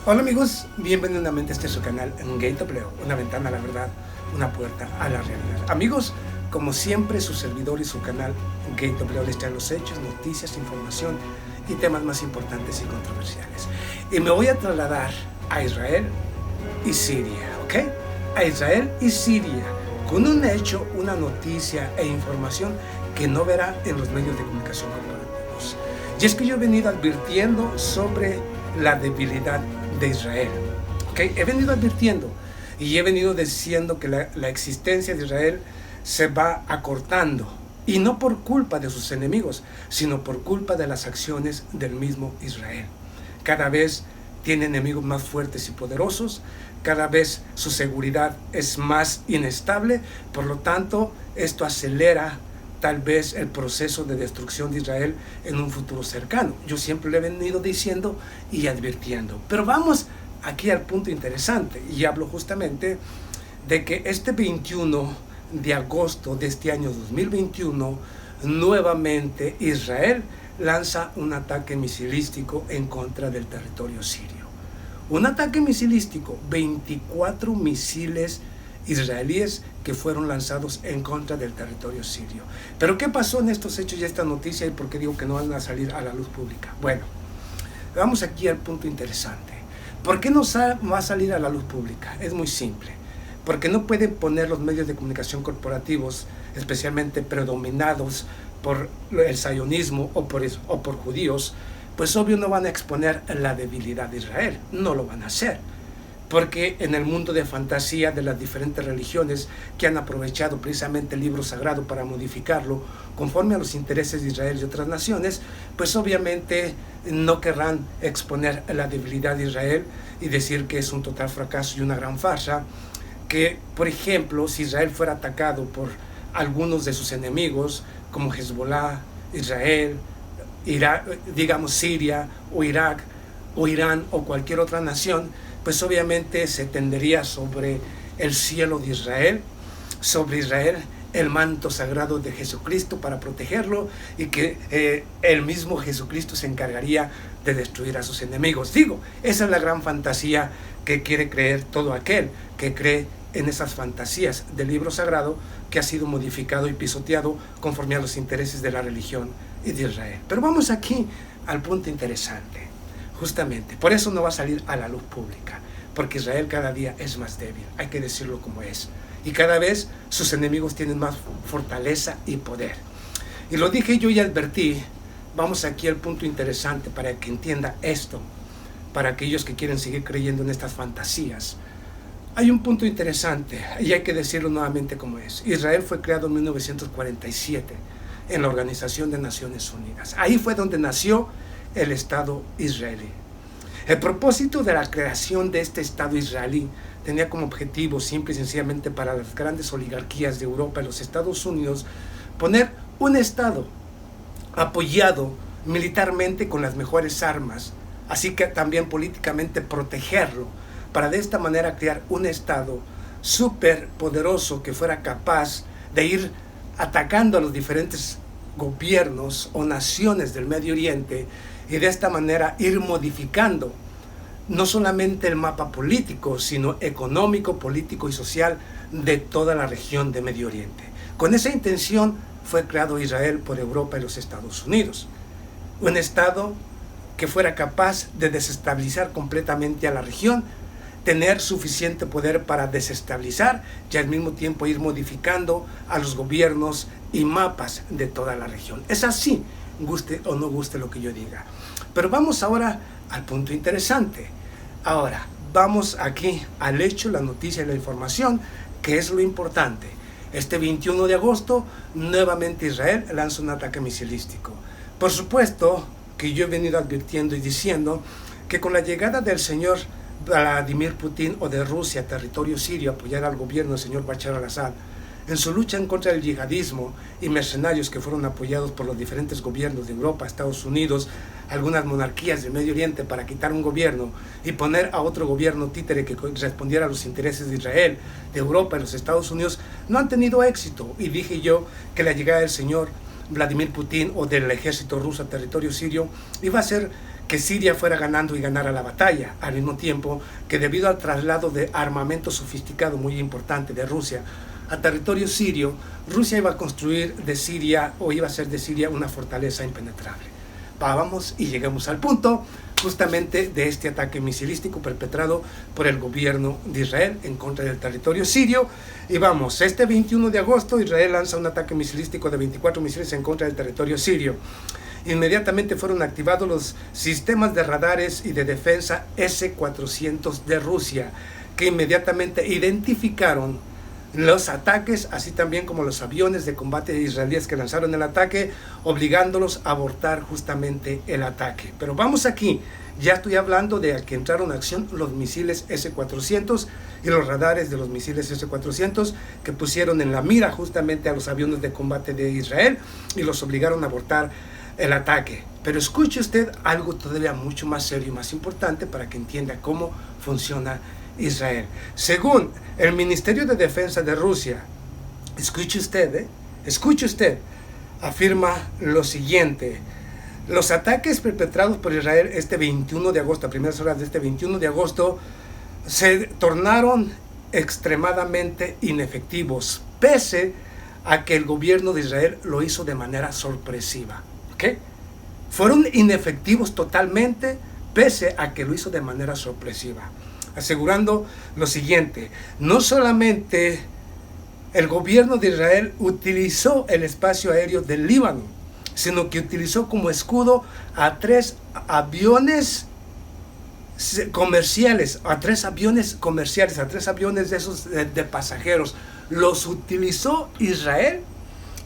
Hola amigos, bienvenidos nuevamente a este su canal Gate Obleo, una ventana a la verdad, una puerta a la realidad. Amigos, como siempre su servidor y su canal Gate Obleo les trae los hechos, noticias, información y temas más importantes y controversiales. Y me voy a trasladar a Israel y Siria, ¿ok? A Israel y Siria, con un hecho, una noticia e información que no verá en los medios de comunicación corporativos. Y es que yo he venido advirtiendo sobre la debilidad de Israel. ¿Okay? He venido advirtiendo y he venido diciendo que la existencia de Israel se va acortando, y no por culpa de sus enemigos, sino por culpa de las acciones del mismo Israel. Cada vez tiene enemigos más fuertes y poderosos, cada vez su seguridad es más inestable, por lo tanto esto acelera tal vez el proceso de destrucción de Israel en un futuro cercano. Yo siempre le he venido diciendo y advirtiendo. Pero vamos aquí al punto interesante, y hablo justamente de que este 21 de agosto de este año 2021, nuevamente Israel lanza un ataque misilístico en contra del territorio sirio. Un ataque misilístico, 24 misiles israelíes que fueron lanzados en contra del territorio sirio. Pero ¿qué pasó en estos hechos y esta noticia, y por qué digo que no van a salir a la luz pública? Bueno, vamos aquí al punto interesante. ¿Por qué no va a salir a la luz pública? Es muy simple. Porque no pueden poner los medios de comunicación corporativos, especialmente predominados por el sionismo o por judíos, pues obvio no van a exponer la debilidad de Israel. No lo van a hacer. Porque en el mundo de fantasía de las diferentes religiones que han aprovechado precisamente el libro sagrado para modificarlo conforme a los intereses de Israel y otras naciones, pues obviamente no querrán exponer la debilidad de Israel y decir que es un total fracaso y una gran farsa. Que, por ejemplo, si Israel fuera atacado por algunos de sus enemigos, como Hezbollah, Israel, digamos Siria o Irak o Irán o cualquier otra nación, pues obviamente se tendería sobre el cielo de Israel, sobre Israel, el manto sagrado de Jesucristo para protegerlo, y que el mismo Jesucristo se encargaría de destruir a sus enemigos. Digo, esa es la gran fantasía que quiere creer todo aquel que cree en esas fantasías del libro sagrado que ha sido modificado y pisoteado conforme a los intereses de la religión y de Israel. Pero vamos aquí al punto interesante. Justamente, por eso no va a salir a la luz pública, porque Israel cada día es más débil, hay que decirlo como es, y cada vez sus enemigos tienen más fortaleza y poder. Y lo dije yo y advertí. Vamos aquí al punto interesante para que entienda esto, para aquellos que quieren seguir creyendo en estas fantasías. Hay un punto interesante, y hay que decirlo nuevamente como es. Israel fue creado en 1947 en la Organización de Naciones Unidas. Ahí fue donde nació el Estado israelí. El propósito de la creación de este Estado israelí tenía como objetivo, simple y sencillamente, para las grandes oligarquías de Europa y los Estados Unidos, poner un Estado apoyado militarmente con las mejores armas, así que también políticamente protegerlo, para de esta manera crear un Estado súper poderoso que fuera capaz de ir atacando a los diferentes gobiernos o naciones del Medio Oriente, y de esta manera ir modificando no solamente el mapa político, sino económico, político y social de toda la región de Medio Oriente. Con esa intención fue creado Israel por Europa y los Estados Unidos. Un Estado que fuera capaz de desestabilizar completamente a la región, tener suficiente poder para desestabilizar y al mismo tiempo ir modificando a los gobiernos y mapas de toda la región. Es así, guste o no guste lo que yo diga. Pero vamos ahora al punto interesante. Ahora, vamos aquí al hecho, la noticia y la información, que es lo importante. Este 21 de agosto, nuevamente Israel lanza un ataque misilístico. Por supuesto que yo he venido advirtiendo y diciendo que con la llegada del señor Vladimir Putin o de Rusia a territorio sirio a apoyar al gobierno del señor Bashar al-Assad en su lucha en contra del yihadismo y mercenarios que fueron apoyados por los diferentes gobiernos de Europa, Estados Unidos, algunas monarquías del Medio Oriente, para quitar un gobierno y poner a otro gobierno títere que respondiera a los intereses de Israel, de Europa y los Estados Unidos, no han tenido éxito. Y dije yo que la llegada del señor Vladimir Putin o del ejército ruso a territorio sirio iba a hacer que Siria fuera ganando y ganara la batalla, al mismo tiempo que debido al traslado de armamento sofisticado muy importante de Rusia a territorio sirio, Rusia iba a construir de Siria, o iba a hacer de Siria, una fortaleza impenetrable. Vamos y llegamos al punto justamente de este ataque misilístico perpetrado por el gobierno de Israel en contra del territorio sirio. Y vamos, este 21 de agosto Israel lanza un ataque misilístico de 24 misiles en contra del territorio sirio. Inmediatamente fueron activados los sistemas de radares y de defensa S-400 de Rusia, que inmediatamente identificaron los ataques, así también como los aviones de combate israelíes que lanzaron el ataque, obligándolos a abortar justamente el ataque. Pero vamos aquí, ya estoy hablando de que entraron en acción los misiles S-400 y los radares de los misiles S-400 que pusieron en la mira justamente a los aviones de combate de Israel y los obligaron a abortar el ataque. Pero escuche usted algo todavía mucho más serio y más importante para que entienda cómo funciona Israel. Según el Ministerio de Defensa de Rusia, escuche usted, afirma lo siguiente: los ataques perpetrados por Israel este 21 de agosto, a primeras horas de este 21 de agosto, se tornaron extremadamente inefectivos, pese a que el gobierno de Israel lo hizo de manera sorpresiva. ¿Okay? Fueron inefectivos totalmente, pese a que lo hizo de manera sorpresiva, asegurando lo siguiente: no solamente el gobierno de Israel utilizó el espacio aéreo del Líbano, sino que utilizó como escudo a 3 aviones comerciales, a tres aviones de esos de pasajeros. Los utilizó Israel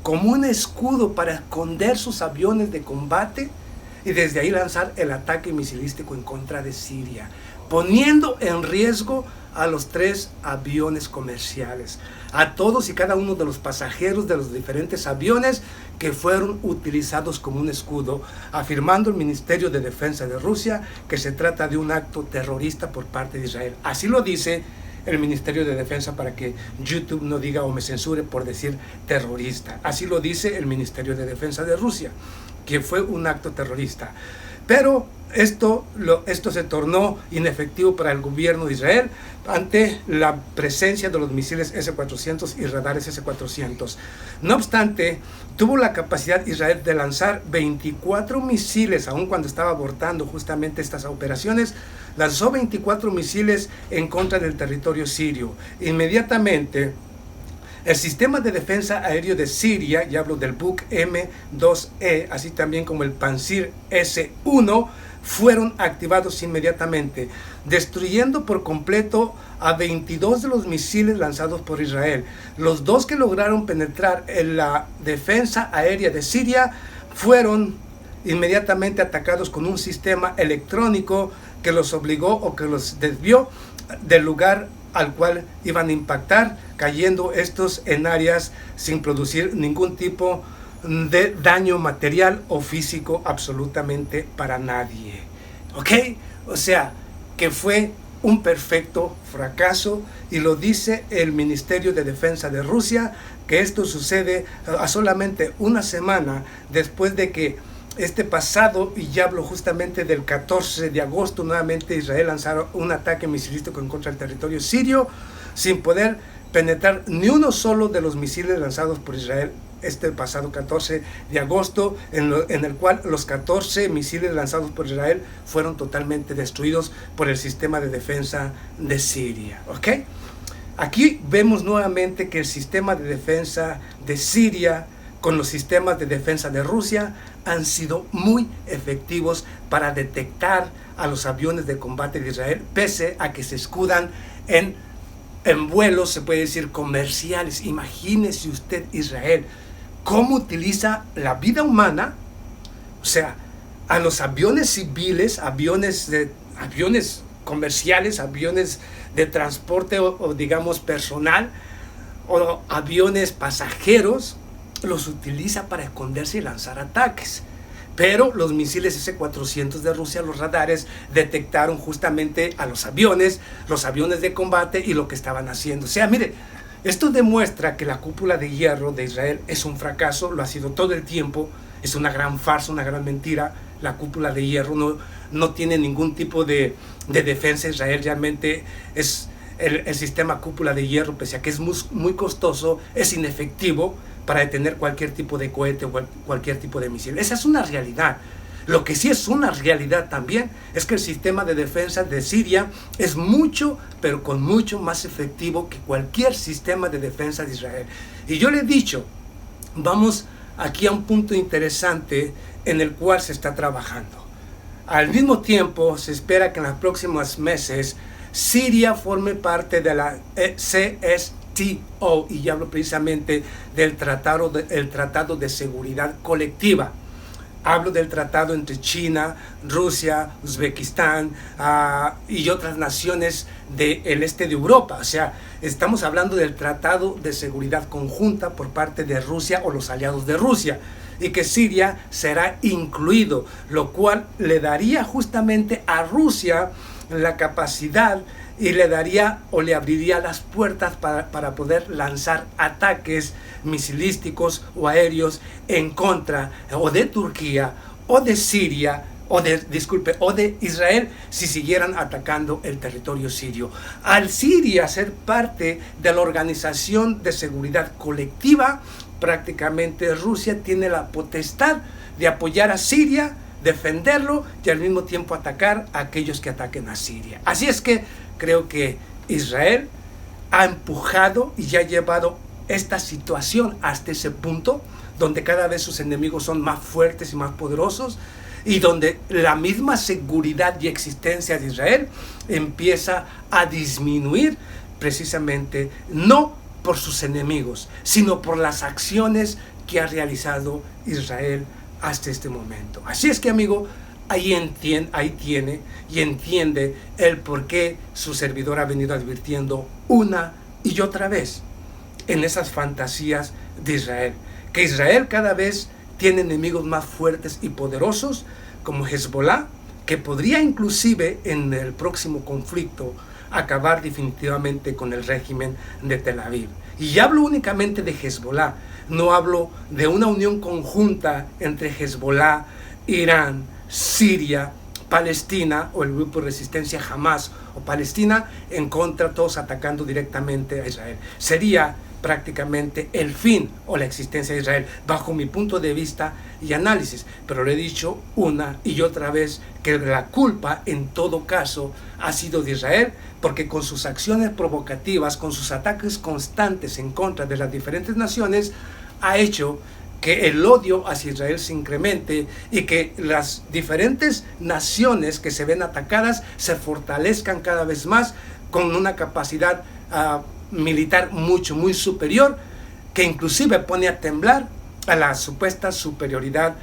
como un escudo para esconder sus aviones de combate y desde ahí lanzar el ataque misilístico en contra de Siria, poniendo en riesgo a los 3 aviones comerciales, a todos y cada uno de los pasajeros de los diferentes aviones que fueron utilizados como un escudo, afirmando el Ministerio de Defensa de Rusia que se trata de un acto terrorista por parte de Israel. Así lo dice el Ministerio de Defensa, para que YouTube no diga o me censure por decir terrorista. Así lo dice el Ministerio de Defensa de Rusia, que fue un acto terrorista. Pero esto se tornó inefectivo para el gobierno de Israel ante la presencia de los misiles S-400 y radares S-400. No obstante, tuvo la capacidad Israel de lanzar 24 misiles, aun cuando estaba abortando justamente estas operaciones. Lanzó 24 misiles en contra del territorio sirio. Inmediatamente, el sistema de defensa aéreo de Siria, y hablo del Buk M2E, así también como el Pantsir S-1, fueron activados inmediatamente, destruyendo por completo a 22 de los misiles lanzados por Israel. Los 2 que lograron penetrar en la defensa aérea de Siria fueron inmediatamente atacados con un sistema electrónico que los obligó o que los desvió del lugar al cual iban a impactar, cayendo estos en áreas sin producir ningún tipo de daño material o físico absolutamente para nadie. ¿Ok? O sea, que fue un perfecto fracaso, y lo dice el Ministerio de Defensa de Rusia, que esto sucede a solamente una semana después de que este pasado, y ya hablo justamente del 14 de agosto, nuevamente Israel lanzaron un ataque misilístico en contra del territorio sirio, sin poder penetrar ni uno solo de los misiles lanzados por Israel este pasado 14 de agosto, en el cual los 14 misiles lanzados por Israel fueron totalmente destruidos por el sistema de defensa de Siria. ¿Ok? Aquí vemos nuevamente que el sistema de defensa de Siria con los sistemas de defensa de Rusia han sido muy efectivos para detectar a los aviones de combate de Israel, pese a que se escudan en vuelos, se puede decir, comerciales. Imagínese usted Israel cómo utiliza la vida humana, o sea, a los aviones civiles, aviones comerciales, aviones de transporte o digamos personal, o aviones pasajeros, los utiliza para esconderse y lanzar ataques. Pero los misiles S-400 de Rusia, los radares, detectaron justamente a los aviones de combate y lo que estaban haciendo. O sea, mire, esto demuestra que la cúpula de hierro de Israel es un fracaso, lo ha sido todo el tiempo, es una gran farsa, una gran mentira. La cúpula de hierro no tiene ningún tipo de defensa. Israel realmente es el sistema cúpula de hierro, pese a que es muy costoso, es inefectivo para detener cualquier tipo de cohete o cualquier tipo de misil. Esa es una realidad. Lo que sí es una realidad también es que el sistema de defensa de Siria es mucho, pero con mucho más efectivo que cualquier sistema de defensa de Israel. Y yo le he dicho, vamos aquí a un punto interesante en el cual se está trabajando. Al mismo tiempo, se espera que en los próximos meses Siria forme parte de la CSTO, y ya hablo precisamente del Tratado de Seguridad Colectiva. Hablo del tratado entre China, Rusia, Uzbekistán y otras naciones del este de Europa. O sea, estamos hablando del Tratado de Seguridad Conjunta por parte de Rusia o los aliados de Rusia, y que Siria será incluido, lo cual le daría justamente a Rusia la capacidad y le daría o le abriría las puertas para poder lanzar ataques misilísticos o aéreos en contra o de Turquía o de Siria o de Israel, si siguieran atacando el territorio sirio. Al Siria ser parte de la Organización de Seguridad Colectiva, prácticamente Rusia tiene la potestad de apoyar a Siria, defenderlo y al mismo tiempo atacar a aquellos que ataquen a Siria. Así es que creo que Israel ha empujado y ya ha llevado esta situación hasta ese punto donde cada vez sus enemigos son más fuertes y más poderosos, y donde la misma seguridad y existencia de Israel empieza a disminuir, precisamente no por sus enemigos, sino por las acciones que ha realizado Israel hasta este momento. Así es que, amigo, ahí tiene y entiende el por qué su servidor ha venido advirtiendo una y otra vez en esas fantasías de Israel, que Israel cada vez tiene enemigos más fuertes y poderosos, como Hezbollah, que podría inclusive en el próximo conflicto acabar definitivamente con el régimen de Tel Aviv. Y hablo únicamente de Hezbollah, no hablo de una unión conjunta entre Hezbollah, Irán, Siria, Palestina o el grupo de resistencia Hamas o Palestina en contra, todos atacando directamente a Israel. Sería prácticamente el fin o la existencia de Israel, bajo mi punto de vista y análisis. Pero le he dicho una y otra vez que la culpa en todo caso ha sido de Israel, porque con sus acciones provocativas, con sus ataques constantes en contra de las diferentes naciones, ha hecho que el odio hacia Israel se incremente y que las diferentes naciones que se ven atacadas se fortalezcan cada vez más con una capacidad militar muy superior, que inclusive pone a temblar a la supuesta superioridad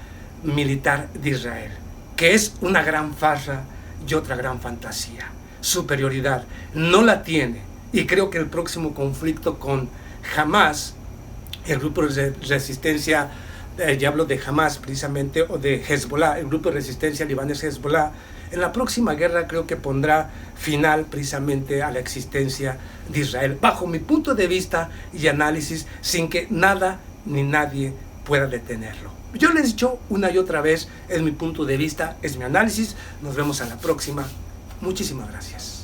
militar de Israel, que es una gran farsa y otra gran fantasía. Superioridad no la tiene, y creo que el próximo conflicto con Hamas, el grupo de resistencia, ya hablo de Hamas precisamente, o de Hezbollah, el grupo de resistencia libanés Hezbollah, en la próxima guerra creo que pondrá final precisamente a la existencia de Israel, bajo mi punto de vista y análisis, sin que nada ni nadie pueda detenerlo. Yo les he dicho una y otra vez, es mi punto de vista, es mi análisis. Nos vemos a la próxima. Muchísimas gracias.